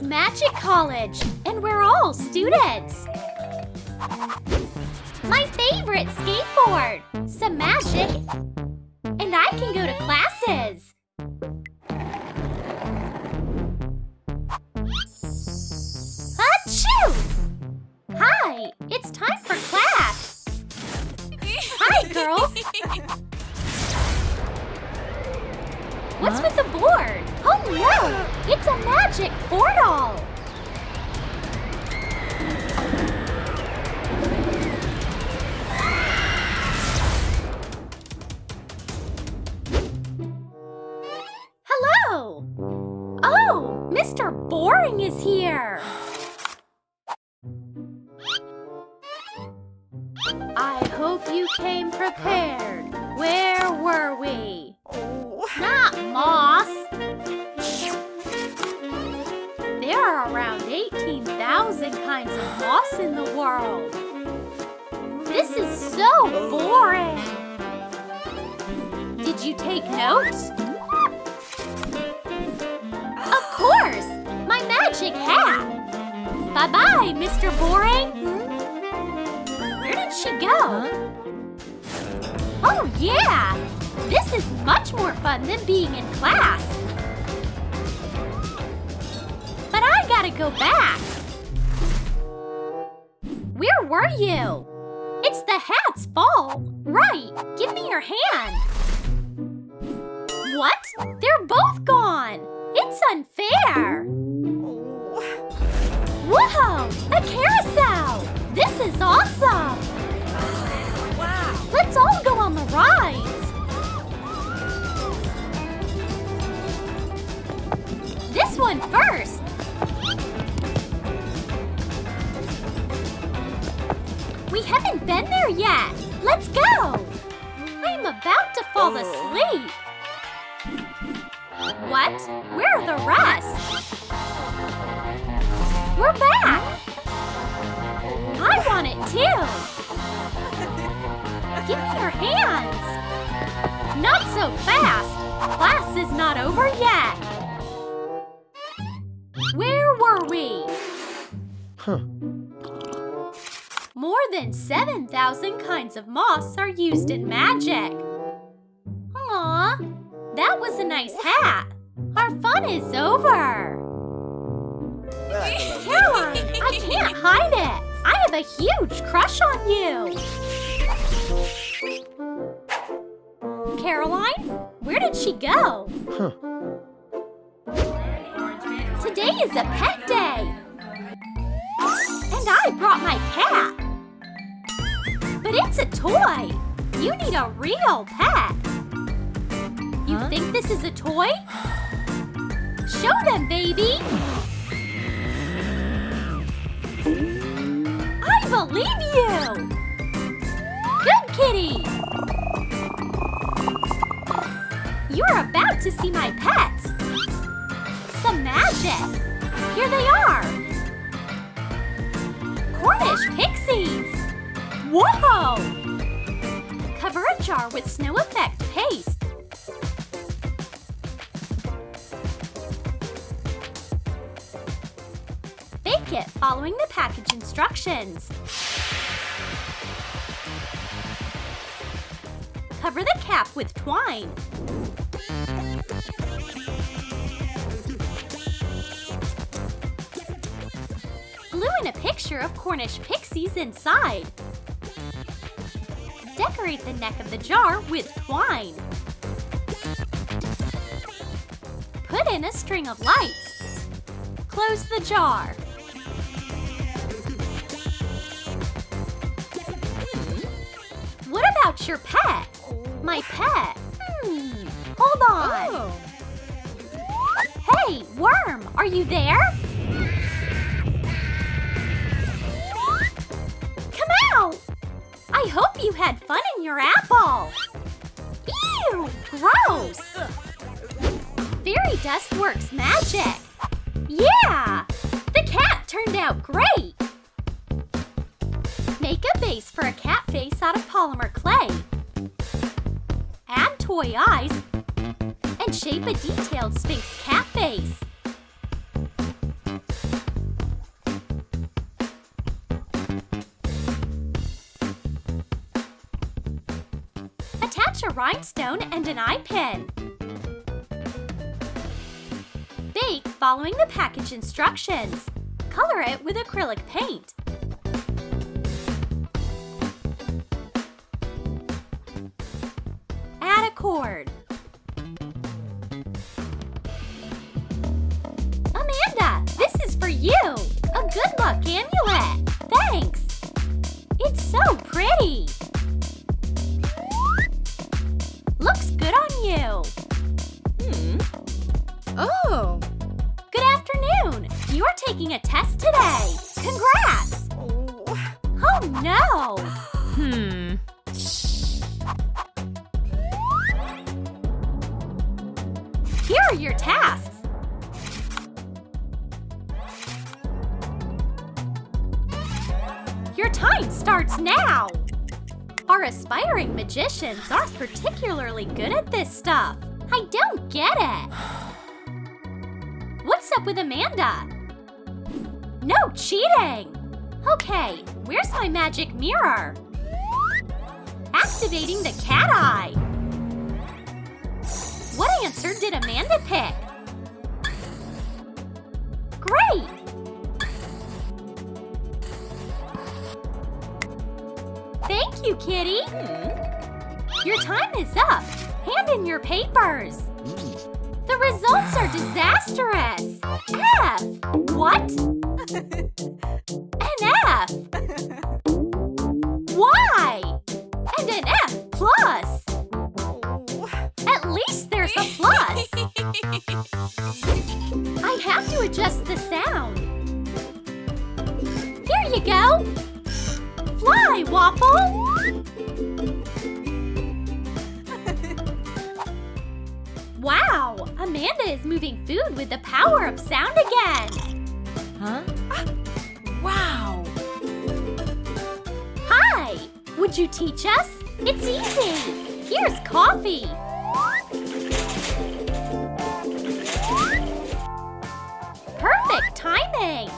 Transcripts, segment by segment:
is Magic College, and we're all students. My favorite skateboard, some magic, and I can go to classes. Achoo! Hi, it's time for class. Hi, girls. What's with the board? Oh no, it's a magic portal. Hello. Oh, Mr. Boring is here. I hope you came prepared. Where were we? Not moss. There are around 18,000 kinds of moss in the world. This is so boring. Did you take notes? Of course, my magic hat. Bye-bye, Mr. Boring. Where did she go? Oh, yeah! This is much more fun than being in class. But I gotta go back. Where were you? It's the hat's fault. Right, give me your hand. What? They're both gone. It's unfair. Whoa, a carousel. This is awesome. Wow. Let's all go on the rides. This one first. We haven't been there yet. Let's go. I'm about to fall asleep. What? Where are the rest? We're back. I want it too. Give me your hands. Not so fast. Class is not over yet. Where were we? More than 7,000 kinds of moss are used in magic. Aw, that was a nice hat. Our fun is over. Caroline, I can't hide it. I have a huge crush on you. Caroline, where did she go? Today is a pet day. And I brought my cat. But it's a toy. You need a real pet. You think this is a toy? Show them, baby. I believe you. Good kitty. You're about to see my pets. Some magic. Here they are. Cornish pixies. Whoa! Cover a jar with snow effect paste. Bake it following the package instructions. Cover the cap with twine. Glue in a picture of Cornish pixies inside. Decorate the neck of the jar with twine. Put in a string of lights. Close the jar. What about your pet? My pet. Hold on. Hey, worm, are you there? Come out! I hope you had fun in your apple. Ew, gross. Fairy dust works magic. Yeah, the cat turned out great. Make a base for a cat face out of polymer clay. Add toy eyes and shape a detailed Sphinx cat face. a rhinestone and an eye pin. Bake following the package instructions. Color it with acrylic paint. Add a cord. Amanda, this is for you! A good luck amulet! Thanks! It's so pretty! Looks good on you! Oh! Good afternoon! You're taking a test today! Congrats! Oh no! Here are your tasks. Your time starts now! Our aspiring magicians are particularly good at this stuff. I don't get it. What's up with Amanda? No cheating! Okay, where's my magic mirror? Activating the cat eye. What answer did Amanda pick? Great! Thank you, Kitty! Your time is up! Hand in your papers! The results are disastrous! F! What? An F! Why? And an F plus! At least there's a plus! I have to adjust the sound. Here you go! Fly, Waffle! Wow! Amanda is moving food with the power of sound again! Huh? Wow! Hi! Would you teach us? It's easy! Here's coffee! Perfect timing!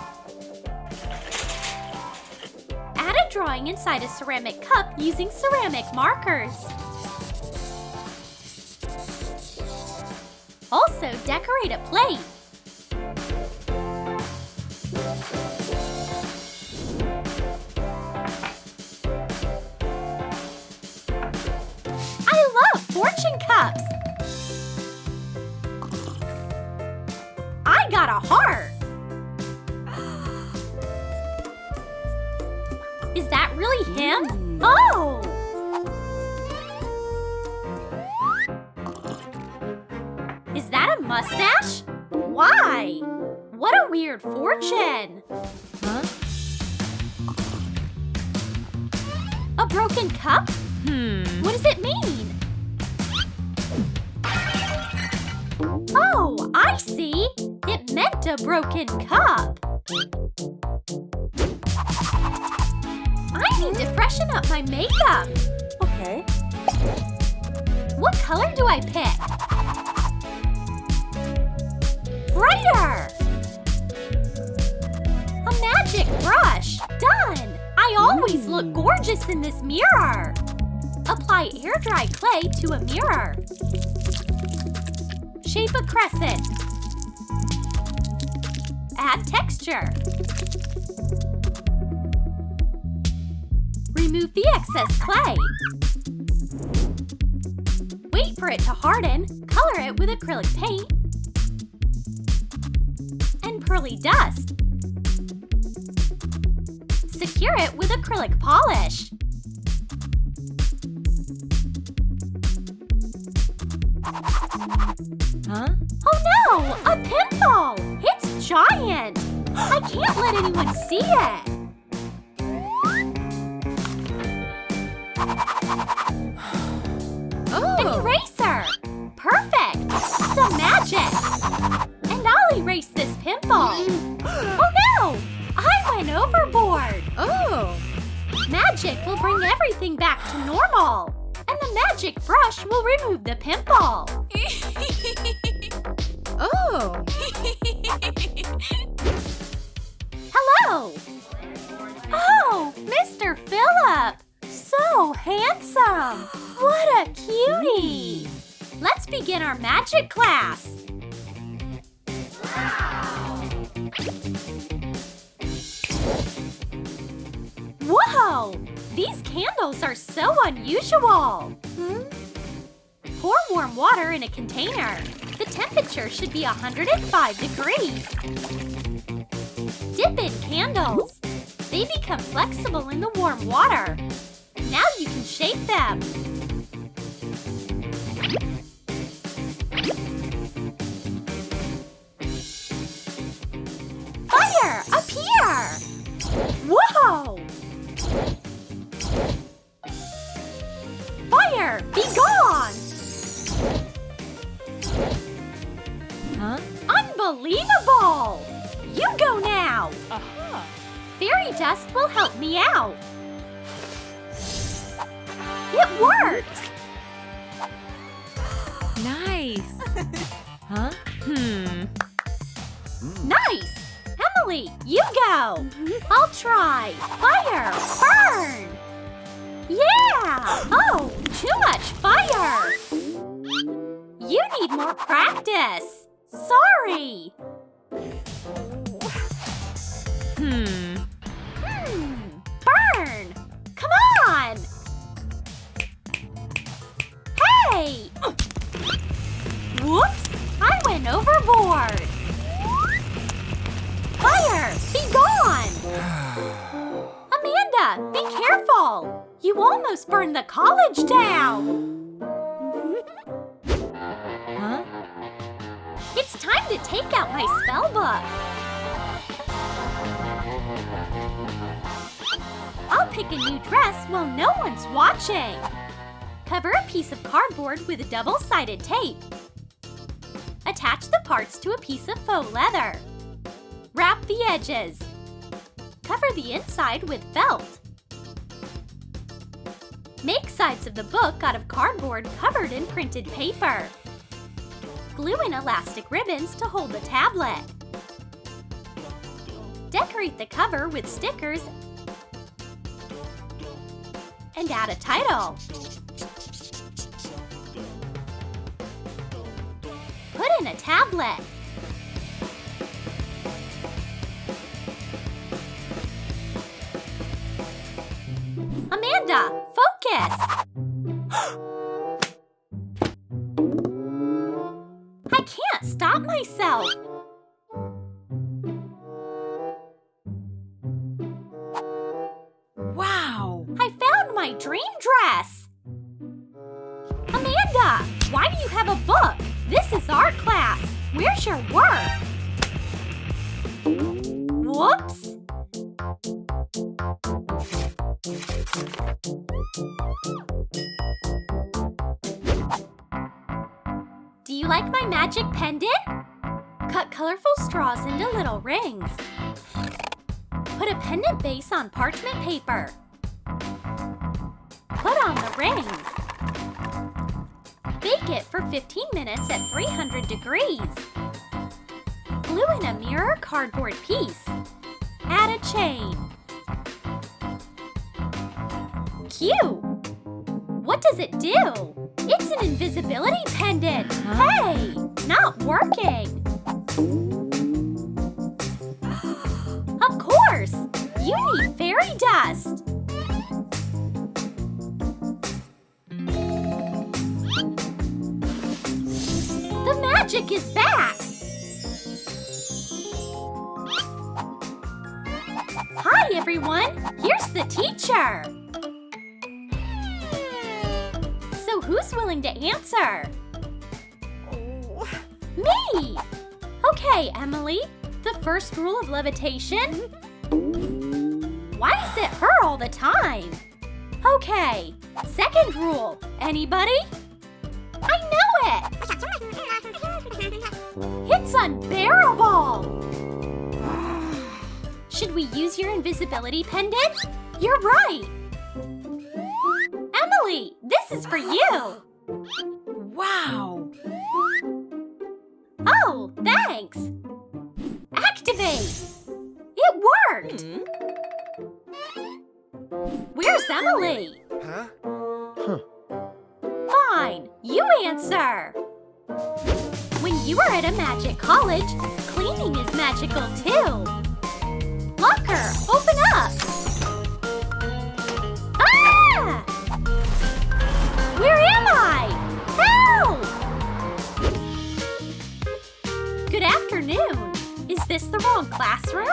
Add a drawing inside a ceramic cup using ceramic markers. Also, decorate a plate. I love fortune cups. I got a heart. Is that really him? Oh! Is that a mustache? Why? What a weird fortune! Huh? A broken cup? What does it mean? Oh, I see! It meant a broken cup! I need to freshen up my makeup! Okay. What color do I pick? Brighter! A magic brush! Done! I always look gorgeous in this mirror! Apply air-dry clay to a mirror. Shape a crescent. Add texture. Remove the excess clay. Wait for it to harden. Color it with acrylic paint and pearly dust. Secure it with acrylic polish. Huh? Oh no! A pimple! It's giant! I can't let anyone see it! An eraser! Perfect! Some magic! And I'll erase this pimple! Oh no! I went overboard! Oh! Magic will bring everything back to normal! And the magic brush will remove the pimple! Oh! Hello! Oh, Mr. Phillip! So handsome! What a cutie! begin our magic class. Whoa! These candles are so unusual. Pour warm water in a container. The temperature should be 105 degrees. Dip in candles. They become flexible in the warm water. Now you can shape them. Fire! Up here! Whoa! Fire! Be gone! Huh? Unbelievable! You go now! Aha! Fairy dust will help me out. It worked! Nice! Huh? Nice! Emily, you go! I'll try. Fire! Burn! Yeah! Oh, too much fire! You need more practice. Sorry. Burn! Come on! Hey! Whoops! I went overboard. Fire! Be gone! Amanda, be careful! You almost burned the college down! Huh? It's time to take out my spell book. I'll pick a new dress while no one's watching. Cover a piece of cardboard with double-sided tape. Attach the parts to a piece of faux leather. Wrap the edges. Cover the inside with felt. Make sides of the book out of cardboard covered in printed paper. Glue in elastic ribbons to hold the tablet. Decorate the cover with stickers and add a title. Put in a tablet. Amanda, focus! I can't stop myself. Wow! I found my dream dress. Amanda, why do you have a book? This is our class. Where's your work? Whoops. Do you like my magic pendant? Cut colorful straws into little rings. Put a pendant base on parchment paper. Put on the rings. Bake it for 15 minutes at 300 degrees. Glue in a mirror cardboard piece. Add a chain. Cute! What does it do? It's an invisibility pendant! Hey! Not working! Of course! You need fairy dust! The magic is back! Hi, everyone! Here's the teacher! So who's willing to answer? Me! Okay, Emily. The first rule of levitation? Why does it hurt all the time? Okay. Second rule. Anybody? I know it! It's unbearable! Should we use your invisibility pendant? You're right! Emily, this is for you! Wow! Oh, thanks! Activate! It worked! Where's Emily? Huh? Fine, you answer! you are at a magic college, cleaning is magical too. Locker, open up! Ah! Where am I? Help! Good afternoon. Is this the wrong classroom?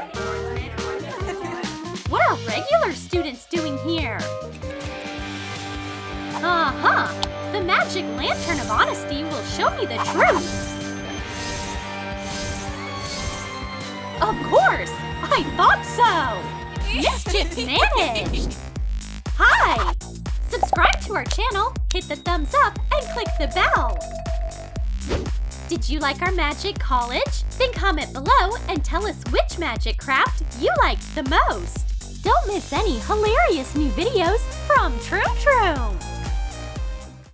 What are regular students doing here? The magic lantern of honesty will show me the truth. Of course! I thought so! Mischief managed! Hi! Subscribe to our channel, hit the thumbs up, and click the bell. Did you like our magic college? Then comment below and tell us which magic craft you liked the most. Don't miss any hilarious new videos from Troom.